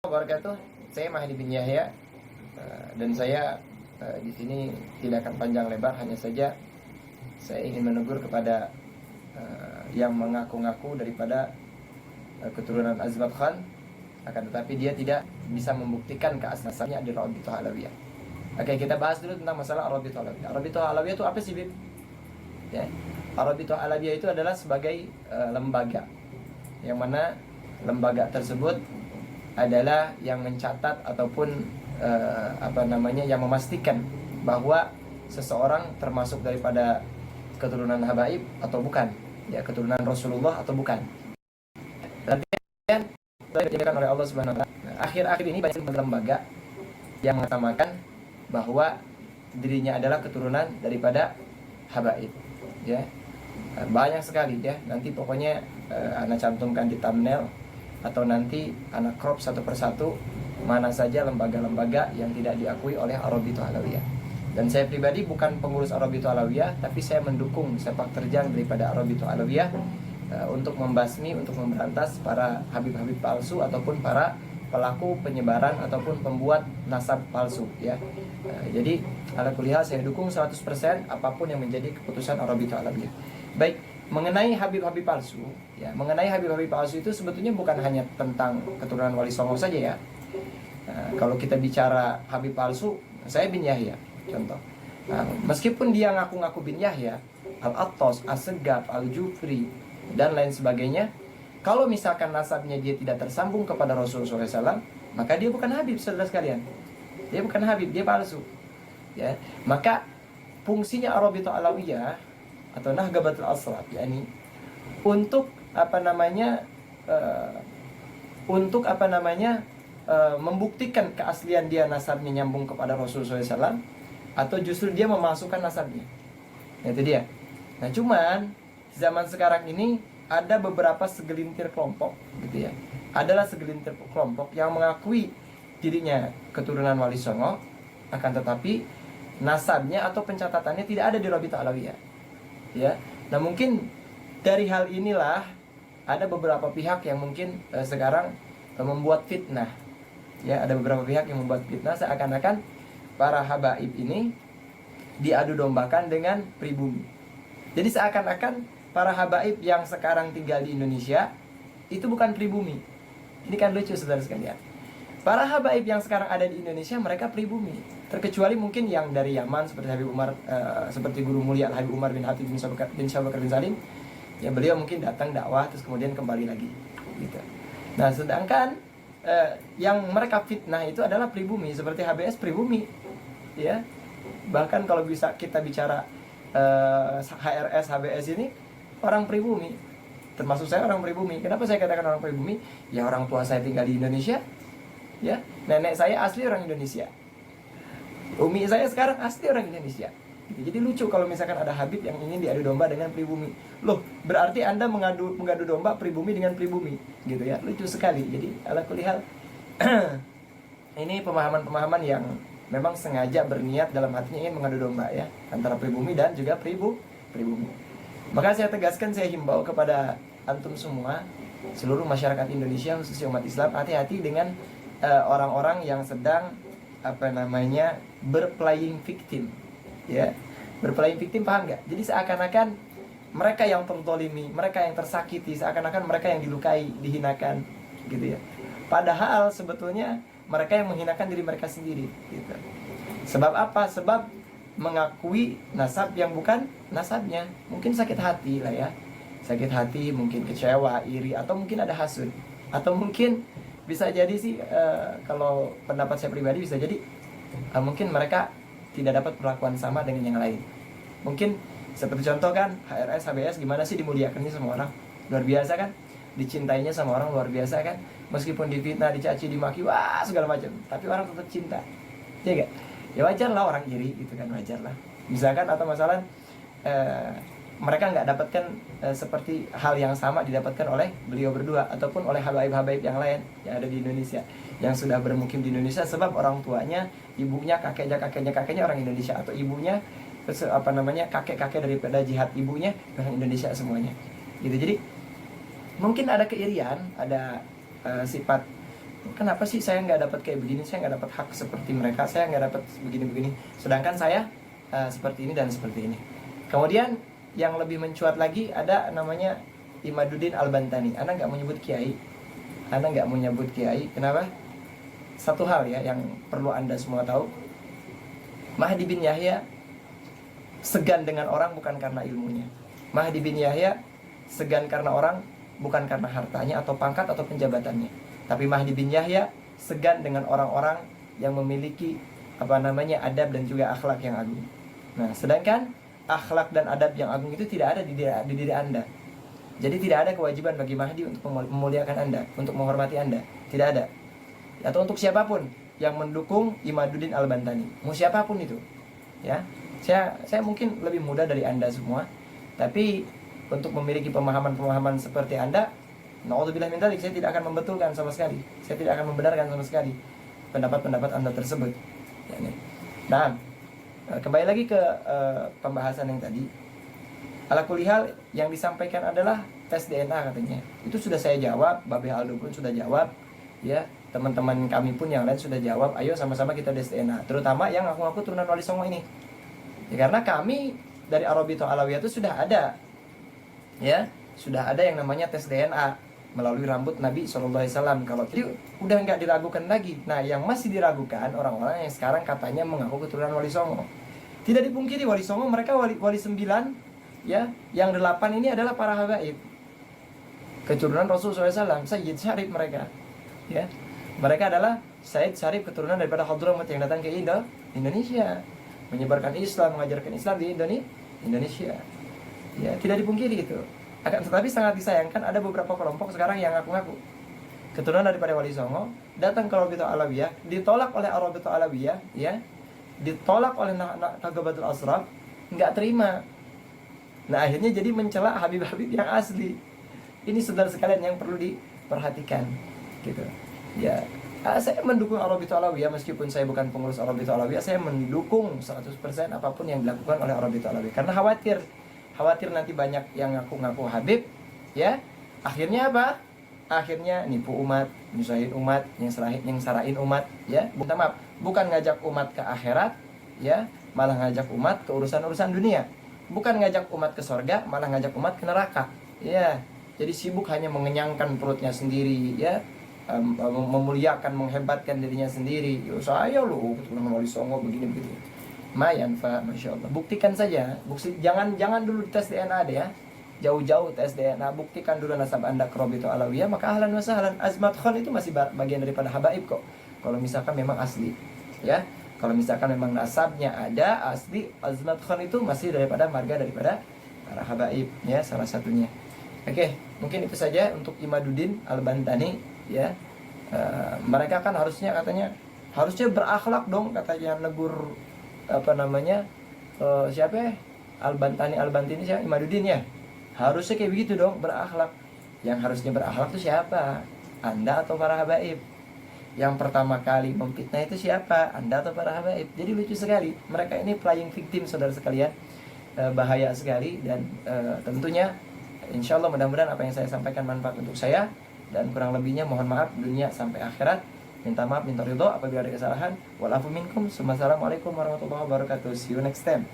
Wabarakatuh. Saya Mahdi bin Yahya, dan saya di sini tidak akan panjang lebar, hanya saja saya ingin menegur kepada yang mengaku-ngaku daripada keturunan Azbat Khan, akan tetapi dia tidak bisa membuktikan keasliannya di Rabithah Alawiyah. Oke, kita bahas dulu tentang masalah Rabithah Alawiyah. Rabithah Alawiyah itu apa sih, Bib? Ya. Rabithah Alawiyah itu adalah sebagai lembaga, yang mana lembaga tersebut adalah yang mencatat ataupun yang memastikan bahwa seseorang termasuk daripada keturunan habaib atau bukan, ya, keturunan Rasulullah atau bukan. Dan dijelaskan oleh Allah Subhanahu wa taala. Akhir-akhir ini banyak lembaga yang mengatakan bahwa dirinya adalah keturunan daripada habaib, ya. Banyak sekali, ya. Nanti pokoknya Ana cantumkan di thumbnail atau nanti anak crop satu persatu mana saja lembaga-lembaga yang tidak diakui oleh Rabithah Alawiyah. Dan saya pribadi bukan pengurus Rabithah Alawiyah, tapi saya mendukung sepak terjang daripada Rabithah Alawiyah untuk membasmi, untuk memberantas para habib-habib palsu ataupun para pelaku penyebaran ataupun pembuat nasab palsu, ya. Jadi ala kulli hal saya dukung 100% apapun yang menjadi keputusan Rabithah Alawiyah. Baik, mengenai habib-habib palsu, ya, mengenai habib-habib palsu itu sebetulnya bukan hanya tentang keturunan Wali Songo saja, ya. Kalau kita bicara habib palsu, saya bin Yahya, contoh. Meskipun dia ngaku-ngaku bin Yahya, Al-Attas, As-Segaf, Al-Jufri, dan lain sebagainya, kalau misalkan nasabnya dia tidak tersambung kepada Rasulullah SAW, maka dia bukan habib, saudara sekalian. Dia bukan habib, dia palsu, ya. Maka fungsinya Rabithah Alawiyah atau Nahgabatul Ashraf, yakni untuk membuktikan keaslian dia nasabnya nyambung kepada Rasulullah SAW, atau justru dia memasukkan nasabnya. Itu dia. Nah, cuman zaman sekarang ini ada beberapa segelintir kelompok, gitu ya. Adalah segelintir kelompok yang mengakui dirinya keturunan Wali Songo, akan tetapi nasabnya atau pencatatannya tidak ada di Rabithah Alawiyah, ya. Nah, mungkin dari hal inilah ada beberapa pihak yang mungkin sekarang membuat fitnah, ya. Ada beberapa pihak yang membuat fitnah seakan-akan para habaib ini diadu dombakan dengan pribumi. Jadi seakan-akan para habaib yang sekarang tinggal di Indonesia itu bukan pribumi. Ini kan lucu, saudara sekalian. Para habaib yang sekarang ada di Indonesia mereka pribumi, terkecuali mungkin yang dari Yaman seperti Habib Umar, seperti Guru Mulia Habib Umar bin Hatib bin Syabakar bin Salim, ya, beliau mungkin datang dakwah terus kemudian kembali lagi, gitu. Nah, sedangkan yang mereka fitnah itu adalah pribumi, seperti HBS pribumi, ya. Bahkan kalau bisa kita bicara HRS, HBS ini orang pribumi, termasuk saya orang pribumi. Kenapa saya katakan orang pribumi? Ya, orang tua saya tinggal di Indonesia, ya. Nenek saya asli orang Indonesia, umi saya sekarang asli orang Indonesia. Jadi lucu kalau misalkan ada habib yang ingin diadu domba dengan pribumi. Loh, berarti Anda mengadu domba pribumi dengan pribumi, gitu ya. Lucu sekali. Jadi ala kulli hal ini pemahaman-pemahaman yang memang sengaja berniat dalam hatinya ingin mengadu domba, ya, antara pribumi dan juga pribumi. Maka saya tegaskan, saya himbau kepada antum semua, seluruh masyarakat Indonesia khususnya umat Islam, hati-hati dengan orang-orang yang sedang berplaying victim, ya. Berplaying victim, paham nggak? Jadi seakan-akan mereka yang tertolimi, mereka yang tersakiti, seakan-akan mereka yang dilukai, dihinakan, gitu ya. Padahal sebetulnya mereka yang menghinakan diri mereka sendiri, gitu. Sebab apa? Sebab mengakui nasab yang bukan nasabnya. Mungkin sakit hati lah, ya. Sakit hati, mungkin kecewa, iri, atau mungkin ada hasud, atau mungkin bisa jadi sih, kalau pendapat saya pribadi bisa jadi mungkin mereka tidak dapat perlakuan sama dengan yang lain. Mungkin seperti contoh kan HRS, HBS gimana sih dimuliakannya sama orang, luar biasa kan, dicintainya sama orang luar biasa kan, meskipun difitnah, dicaci, dimaki, wah segala macam, tapi orang tetap cinta, ya gak? Ya wajar lah orang iri, gitu kan, wajar lah. Misalkan atau masalah mereka nggak dapatkan seperti hal yang sama didapatkan oleh beliau berdua ataupun oleh habaib-habaib yang lain yang ada di Indonesia, yang sudah bermukim di Indonesia, sebab orang tuanya, ibunya, kakeknya orang Indonesia, atau ibunya kakek-kakek daripada jihad ibunya orang Indonesia semuanya, gitu. Jadi mungkin ada keirian, ada sifat kenapa sih saya nggak dapat kayak begini, saya nggak dapat hak seperti mereka, saya nggak dapat begini-begini, sedangkan saya seperti ini dan seperti ini. Kemudian yang lebih mencuat lagi ada namanya Imaduddin Al-Bantani. Anda nggak mau nyebut kiai, Anda nggak mau nyebut kiai, kenapa? Satu hal ya yang perlu Anda semua tahu, Mahdi bin Yahya segan dengan orang bukan karena ilmunya. Mahdi bin Yahya segan karena orang bukan karena hartanya atau pangkat atau penjabatannya. Tapi Mahdi bin Yahya segan dengan orang-orang yang memiliki adab dan juga akhlak yang agung. Nah, sedangkan akhlak dan adab yang agung itu tidak ada di diri Anda. Jadi tidak ada kewajiban bagi Mahdi untuk memuliakan Anda, untuk menghormati Anda. Tidak ada. Atau untuk siapapun yang mendukung Imaduddin Al-Bantani. Mau siapapun itu. Ya. Saya mungkin lebih muda dari Anda semua, tapi untuk memiliki pemahaman-pemahaman seperti Anda, naudzubillah min dzalik, saya tidak akan membetulkan sama sekali. Saya tidak akan membenarkan sama sekali pendapat-pendapat Anda tersebut. Ya, nah, kembali lagi ke pembahasan yang tadi. Ala kulli hal yang disampaikan adalah tes DNA katanya. Itu sudah saya jawab, Babe Aldo pun sudah jawab, ya, teman-teman kami pun yang lain sudah jawab. Ayo sama-sama kita tes DNA. Terutama yang aku turunan Wali Songo ini. Ya, karena kami dari Arabithah Alawiyah itu sudah ada, ya, sudah ada yang namanya tes DNA melalui rambut Nabi SAW. Kalau jadi udah nggak diragukan lagi. Nah, yang masih diragukan orang-orang yang sekarang katanya mengaku keturunan Wali Songo. Tidak dipungkiri Wali Songo mereka wali 9, ya, yang 8 ini adalah para habaib keturunan Rasulullah SAW, Sayyid Syarif mereka, ya, mereka adalah Sayyid Syarif keturunan daripada Hadramaut yang datang ke Indonesia, menyebarkan Islam, mengajarkan Islam di Indonesia, ya, tidak dipungkiri itu. Akan tetapi sangat disayangkan ada beberapa kelompok sekarang yang ngaku-ngaku keturunan daripada Wali Songo, datang ke Arabithah Alawiyah, ditolak oleh Arabithah Alawiyah, ya, ditolak oleh Naqabatul Ashraf, nggak terima. Nah, akhirnya jadi mencela Habib-Habib yang asli. Ini saudara sekalian yang perlu diperhatikan, gitu. Ya, saya mendukung Arabithah Alawiyah meskipun saya bukan pengurus Arabithah Alawiyah. Saya mendukung 100% apapun yang dilakukan oleh Arabithah Alawiyah. Karena khawatir nanti banyak yang ngaku-ngaku Habib, ya. Akhirnya apa? Akhirnya nipu umat, nyusahin umat, yang sarahin umat, ya. Maaf, bukan ngajak umat ke akhirat, ya, malah ngajak umat ke urusan-urusan dunia. Bukan ngajak umat ke sorga, malah ngajak umat ke neraka. Ya, jadi sibuk hanya mengenyangkan perutnya sendiri, ya, memuliakan, menghebatkan dirinya sendiri. Yo, saya loh keturunan Wali Songo begini begitu. Mayan, masya Allah. Buktikan saja. Jangan dulu tes DNA deh ya. Jauh-jauh tes DNA, buktikan dulu nasab Anda ke Arabithah Alawiyah, maka ahlan wa sahlan. Azmat Khan itu masih bagian daripada habaib kok. Kalau misalkan memang asli, ya. Kalau misalkan memang nasabnya ada asli, Azmat Khan itu masih daripada marga daripada para habaib, ya, salah satunya. Oke, mungkin itu saja untuk Imaduddin Al-Bantani, ya. Mereka kan harusnya berakhlak dong, katanya negur siapa ya? Al-Bantani siapa? Imaduddin ya. Harusnya kayak begitu dong, berakhlak. Yang harusnya berakhlak itu siapa? Anda atau para habaib? Yang pertama kali memfitnah itu siapa? Anda atau para habaib? Jadi lucu sekali. Mereka ini playing victim, saudara sekalian. Bahaya sekali. Dan tentunya insya Allah mudah-mudahan apa yang saya sampaikan manfaat untuk saya. Dan kurang lebihnya mohon maaf dunia sampai akhirat. Minta maaf, minta ridho apabila ada kesalahan. Walafu minkum. Wassalamualaikum warahmatullahi wabarakatuh. See you next time.